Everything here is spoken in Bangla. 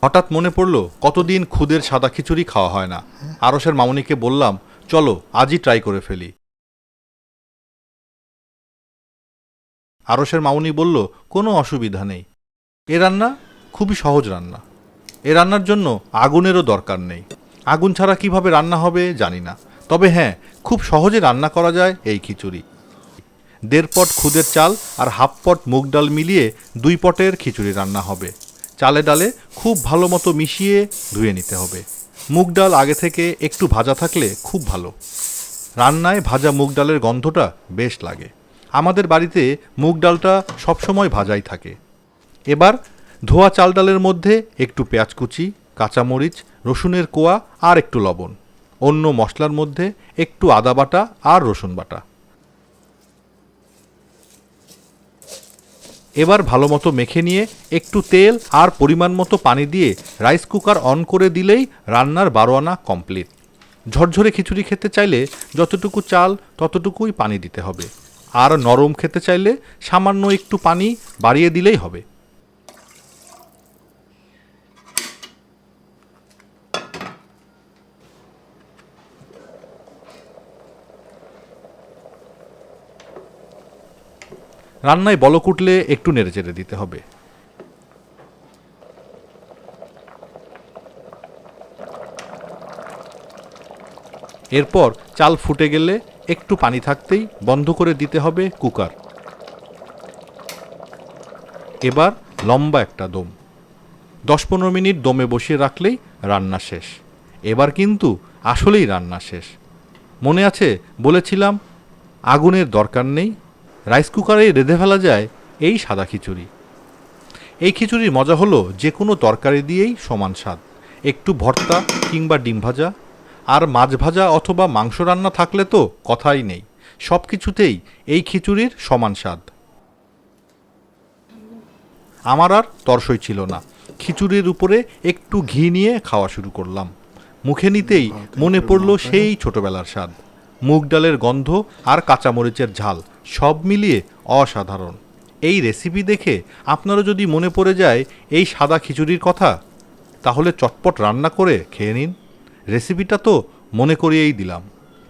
হঠাৎ মনে পড়ল কতদিন খুদের সাদা খিচুড়ি খাওয়া হয় না। আরশের মামুনিকে বললাম, চলো আজই ট্রাই করে ফেলি। আরশের মামুনি বলল, কোনো অসুবিধা নেই, এ রান্না খুবই সহজ রান্না। এ রান্নার জন্য আগুনেরও দরকার নেই। আগুন ছাড়া কিভাবে রান্না হবে জানি না, তবে হ্যাঁ, খুব সহজে রান্না করা যায় এই খিচুড়ি। 1.5 পট খুদের চাল আর 1/2 পট মুগ ডাল মিলিয়ে 2 পটের খিচুড়ি রান্না হবে। চালে ডালে খুব ভালো মতো মিশিয়ে ধুয়ে নিতে হবে। মুগ ডাল আগে থেকে একটু ভাজা থাকলে খুব ভালো। রান্নায় ভাজা মুগ ডালের গন্ধটা বেশ লাগে। আমাদের বাড়িতে মুগ ডালটা সবসময় ভাজাই থাকে। এবার ধোয়া চাল ডালের মধ্যে একটু পেঁয়াজ কুচি, কাঁচামরিচ, রসুনের কোয়া আর একটু লবণ। অন্য মশলার মধ্যে একটু আদা বাটা আর রসুন বাটা। এবার ভালো মতো মেখে নিয়ে একটু তেল আর পরিমাণ মতো পানি দিয়ে রাইস কুকার অন করে দিলেই রান্নার 12 আনা কমপ্লিট। ঝরঝরে খিচুড়ি খেতে চাইলে যতটুকু চাল ততটুকুই পানি দিতে হবে, আর নরম খেতে চাইলে সামান্য একটু পানি বাড়িয়ে দিলেই হবে। রান্নায় বলক উঠলে একটু নেড়েচেড়ে দিতে হবে। এরপর চাল ফুটে গেলে একটু পানি থাকতেই বন্ধ করে দিতে হবে কুকার। এবার লম্বা একটা দম, 10-15 মিনিট দমে বসিয়ে রাখলেই রান্না শেষ। এবার কিন্তু আসলেই রান্না শেষ। মনে আছে বলেছিলাম আগুনের দরকার নেই, রাইস কুকারেই রেঁধে ফেলা যায় এই সাদা খিচুড়ি। এই খিচুড়ির মজা হলো যে কোনো তরকারি দিয়েই সমান স্বাদ। একটু ভর্তা কিংবা ডিম ভাজা আর মাছ ভাজা অথবা মাংস রান্না থাকলে তো কথাই নেই, সব কিছুতেই এই খিচুড়ির সমান স্বাদ। আমার আর তরসই ছিল না, খিচুড়ির উপরে একটু ঘি নিয়ে খাওয়া শুরু করলাম। মুখে নিতেই মনে পড়ল সেই ছোটবেলার স্বাদ। মুগ ডালের গন্ধ আর কাঁচামরিচের ঝাল সব মিলিয়ে অসাধারণ। এই রেসিপি দেখে আপনারও যদি মনে পড়ে যায় এই সাদা খিচুড়ির কথা, তাহলে চটপট রান্না করে খেয়ে নিন। রেসিপিটা তো মনে করিয়েই দিলাম।